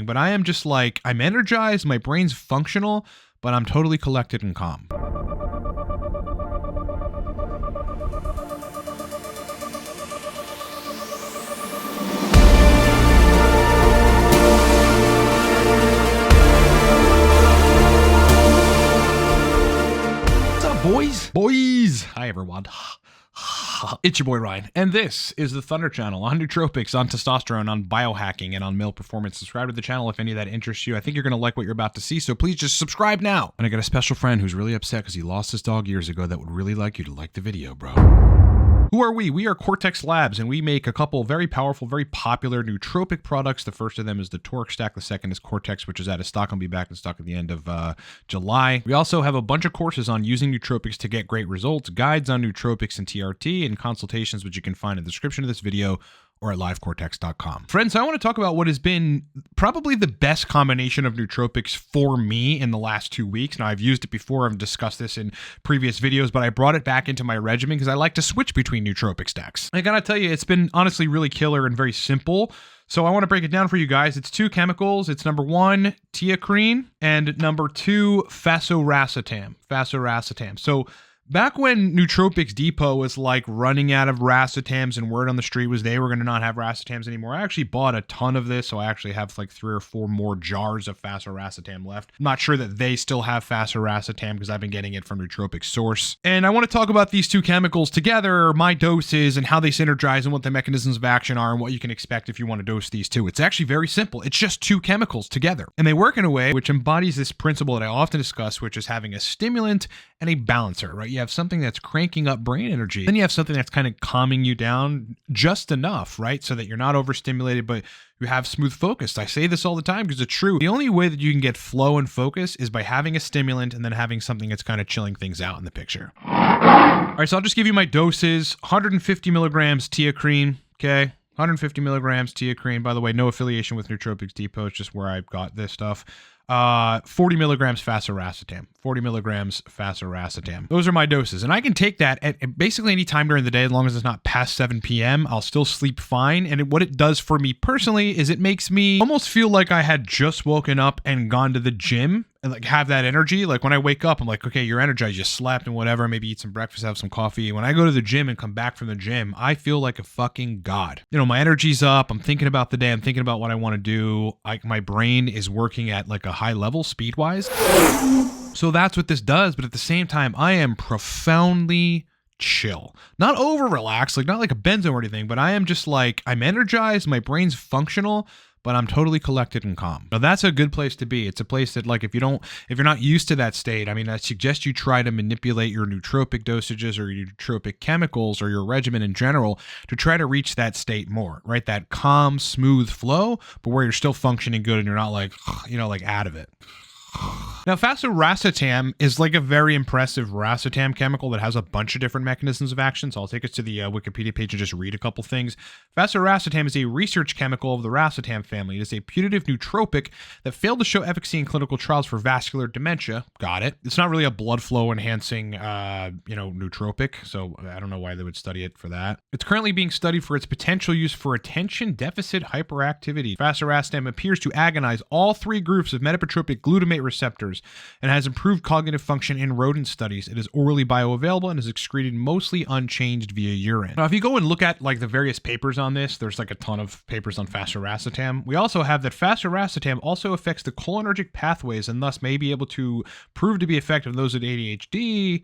But I am just like, I'm energized, my brain's functional, but I'm totally collected and calm. Boys. Hi, everyone. It's your boy Ryan, and this is the Thunder Channel on nootropics, on testosterone, on biohacking, and on male performance. Subscribe to the channel if any of that interests you. I think you're going to like what you're about to see, so please just subscribe now. And I got a special friend who's really upset because he lost his dog years ago that would really like you to like the video, bro. Who are we? We are Cortex Labs, and we make a couple very powerful, very popular nootropic products. The first of them is the Toric Stack. The second is Cortex, which is out of stock. I'll be back in stock at the end of July. We also have a bunch of courses on using nootropics to get great results, guides on nootropics and TRT, and consultations, which you can find in the description of this video or at livecortex.com. Friends, I want to talk about what has been probably the best combination of nootropics for me in the last 2 weeks. Now, I've used it before. I've discussed this in previous videos, but I brought it back into my regimen because I like to switch between nootropic stacks. I gotta tell you, it's been honestly really killer and very simple. So I want to break it down for you guys. It's two chemicals. It's number 1, teacrine, and number 2, fasoracetam. So back when Nootropics Depot was like running out of racetams and word on the street was they were going to not have racetams anymore, I actually bought a ton of this. So I actually have like 3 or 4 more jars of fasoracetam left. I'm not sure that they still have fasoracetam because I've been getting it from Nootropics Source. And I want to talk about these two chemicals together, my doses and how they synergize and what the mechanisms of action are and what you can expect if you want to dose these two. It's actually very simple. It's just 2 chemicals together. And they work in a way which embodies this principle that I often discuss, which is having a stimulant and a balancer, right? You have something that's cranking up brain energy. Then you have something that's kind of calming you down just enough, right? So that you're not overstimulated, but you have smooth focus. I say this all the time because it's true. The only way that you can get flow and focus is by having a stimulant and then having something that's kind of chilling things out in the picture. All right, so I'll just give you my doses. 150 milligrams teacrine, okay? 150 milligrams teacrine. By the way, no affiliation with Nootropics Depot. It's just where I got this stuff. 40 milligrams fasoracetam. 40 milligrams fasoracetam. Those are my doses. And I can take that at basically any time during the day as long as it's not past 7 p.m. I'll still sleep fine. And what it does for me personally is it makes me almost feel like I had just woken up and gone to the gym and like have that energy. Like when I wake up, I'm like, okay, you're energized, you slept and whatever, maybe eat some breakfast, have some coffee. When I go to the gym and come back from the gym, I feel like a fucking god. You know, my energy's up. I'm thinking about the day. I'm thinking about what I want to do. My brain is working at like a high level speed wise. So that's what this does. But at the same time, I am profoundly chill, not over relaxed, like not like a benzo or anything, but I am just like, I'm energized. My brain's functional, but I'm totally collected and calm. Now that's a good place to be. It's a place that like, if you're not used to that state, I mean, I suggest you try to manipulate your nootropic dosages or your nootropic chemicals or your regimen in general to try to reach that state more, right? That calm, smooth flow, but where you're still functioning good and you're not like, you know, like out of it. Now, fasoracetam is like a very impressive racetam chemical that has a bunch of different mechanisms of action. So I'll take us to the Wikipedia page and just read a couple things. Fasoracetam is a research chemical of the racetam family. It is a putative nootropic that failed to show efficacy in clinical trials for vascular dementia. Got it. It's not really a blood flow enhancing, nootropic. So I don't know why they would study it for that. It's currently being studied for its potential use for attention deficit hyperactivity. Fasoracetam appears to agonize all 3 groups of metabotropic glutamate receptors and has improved cognitive function in rodent studies. It is orally bioavailable and is excreted mostly unchanged via urine. Now, if you go and look at like the various papers on this, there's like a ton of papers on fasoracetam. We also have that fasoracetam also affects the cholinergic pathways and thus may be able to prove to be effective in those with ADHD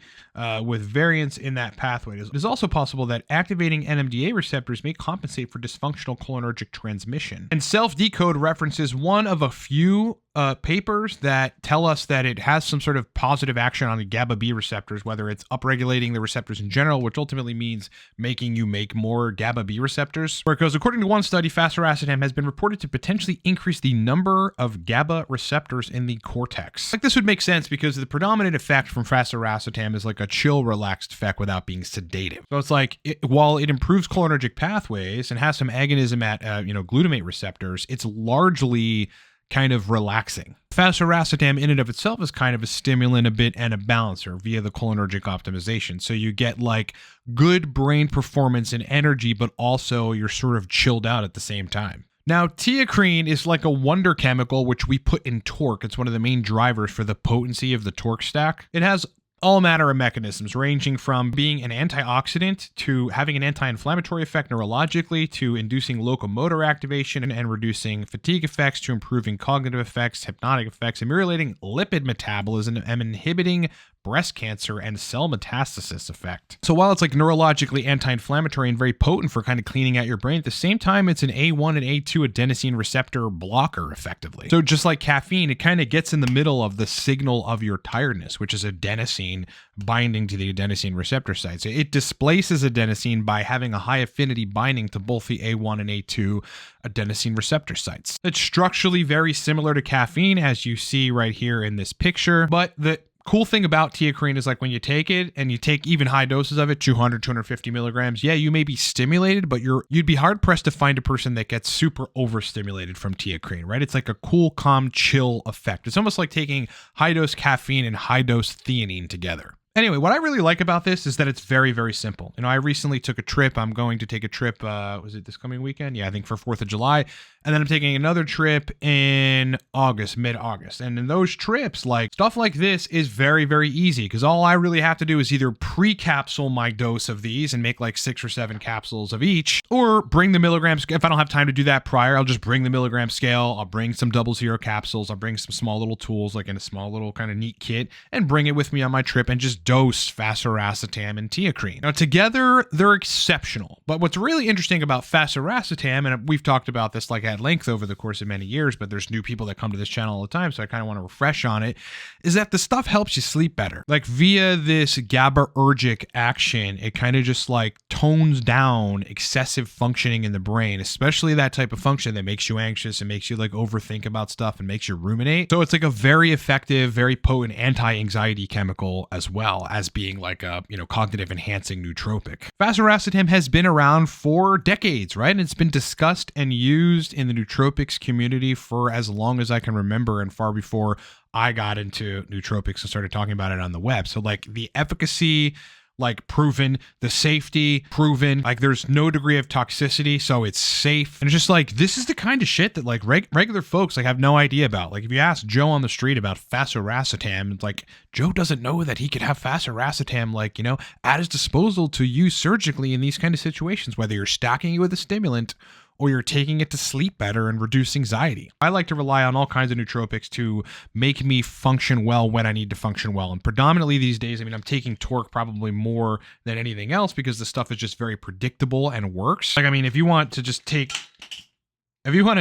with variants in that pathway. It is also possible that activating NMDA receptors may compensate for dysfunctional cholinergic transmission. And Self-Decode references one of a few papers that tell us that it has some sort of positive action on the GABA B receptors, whether it's upregulating the receptors in general, which ultimately means making you make more GABA B receptors. Where it goes, according to one study, fasoracetam has been reported to potentially increase the number of GABA receptors in the cortex. Like this would make sense because the predominant effect from fasoracetam is like a chill, relaxed effect without being sedative. So it's like, while it improves cholinergic pathways and has some agonism at glutamate receptors, it's largely kind of relaxing. Fasoracetam in and of itself is kind of a stimulant a bit and a balancer via the cholinergic optimization. So you get like good brain performance and energy, but also you're sort of chilled out at the same time. Now, teacrine is like a wonder chemical, which we put in torque. It's one of the main drivers for the potency of the torque stack. It has all manner of mechanisms, ranging from being an antioxidant to having an anti-inflammatory effect neurologically to inducing locomotor activation and reducing fatigue effects to improving cognitive effects, hypnotic effects, ameliorating lipid metabolism and inhibiting breast cancer and cell metastasis effect. So while it's like neurologically anti-inflammatory and very potent for kind of cleaning out your brain, at the same time, it's an A1 and A2 adenosine receptor blocker effectively. So just like caffeine, it kind of gets in the middle of the signal of your tiredness, which is adenosine binding to the adenosine receptor site. So it displaces adenosine by having a high affinity binding to both the A1 and A2 adenosine receptor sites. It's structurally very similar to caffeine, as you see right here in this picture, but the cool thing about teacrine is like when you take it and you take even high doses of it, 200, 250 milligrams, yeah, you may be stimulated, but you'd be hard pressed to find a person that gets super overstimulated from teacrine, right? It's like a cool, calm, chill effect. It's almost like taking high dose caffeine and high dose theanine together. Anyway, what I really like about this is that it's very, very simple. You know, I recently took a trip. I'm going to take a trip, was it this coming weekend? Yeah, I think for 4th of July. And then I'm taking another trip in August, mid-August. And in those trips, like stuff like this is very, very easy because all I really have to do is either pre-capsule my dose of these and make like 6 or 7 capsules of each, or bring the milligrams. If I don't have time to do that prior, I'll just bring the milligram scale. I'll bring some 00 capsules. I'll bring some small little tools like in a small little kind of neat kit and bring it with me on my trip and just dose fasiracetam and teacrine. Now together, they're exceptional. But what's really interesting about fasiracetam, and we've talked about this like at length over the course of many years, but there's new people that come to this channel all the time, so I kind of want to refresh on it, is that the stuff helps you sleep better. Like via this GABAergic action, it kind of just like tones down excessive functioning in the brain, especially that type of function that makes you anxious and makes you like overthink about stuff and makes you ruminate. So it's like a very effective, very potent anti-anxiety chemical as well as being like a, you know, cognitive enhancing nootropic. Fasiracetam has been around for decades, right? And it's been discussed and used in the nootropics community for as long as I can remember and far before I got into nootropics and started talking about it on the web. So like the efficacy, like proven, the safety proven, like there's no degree of toxicity, so it's safe. And it's just like, this is the kind of shit that like regular folks like have no idea about. Like if you ask Joe on the street about fasiracetam, it's like Joe doesn't know that he could have fasiracetam like, you know, at his disposal to use surgically in these kind of situations, whether you're stacking it with a stimulant or you're taking it to sleep better and reduce anxiety. I like to rely on all kinds of nootropics to make me function well when I need to function well. And predominantly these days, I mean, I'm taking torque probably more than anything else because the stuff is just very predictable and works. Like, I mean, if you want to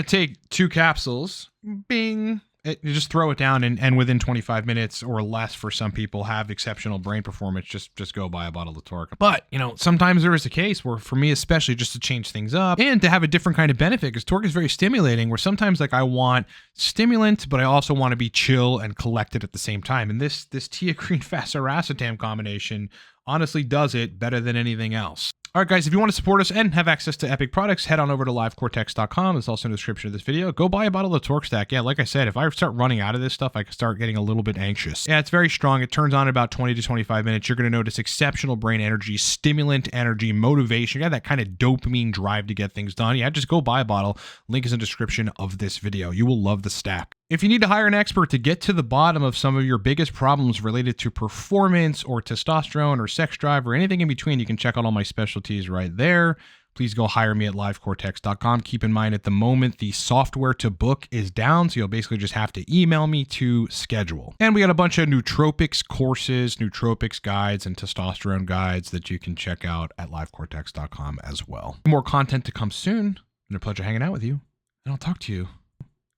take 2 capsules, bing, you just throw it down and within 25 minutes or less for some people have exceptional brain performance. Just go buy a bottle of torque. But, you know, sometimes there is a case where for me, especially just to change things up and to have a different kind of benefit, because torque is very stimulating, where sometimes like I want stimulant, but I also want to be chill and collected at the same time. And this teacrine fasiracetam combination honestly does it better than anything else. All right, guys, if you want to support us and have access to epic products, head on over to livecortex.com. It's also in the description of this video. Go buy a bottle of Torque Stack. Yeah, like I said, if I start running out of this stuff, I can start getting a little bit anxious. Yeah, it's very strong. It turns on in about 20 to 25 minutes. You're going to notice exceptional brain energy, stimulant energy, motivation. You got that kind of dopamine drive to get things done. Yeah, just go buy a bottle. Link is in the description of this video. You will love the stack. If you need to hire an expert to get to the bottom of some of your biggest problems related to performance or testosterone or sex drive or anything in between, you can check out all my specialties right there. Please go hire me at livecortex.com. Keep in mind, at the moment, the software to book is down, so you'll basically just have to email me to schedule. And we got a bunch of nootropics courses, nootropics guides, and testosterone guides that you can check out at livecortex.com as well. More content to come soon. Been a pleasure hanging out with you, and I'll talk to you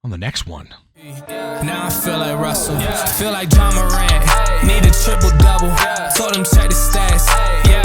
on the next one. Now I feel like Russell, feel like John Morant, need a triple double, told him check the stats, yeah.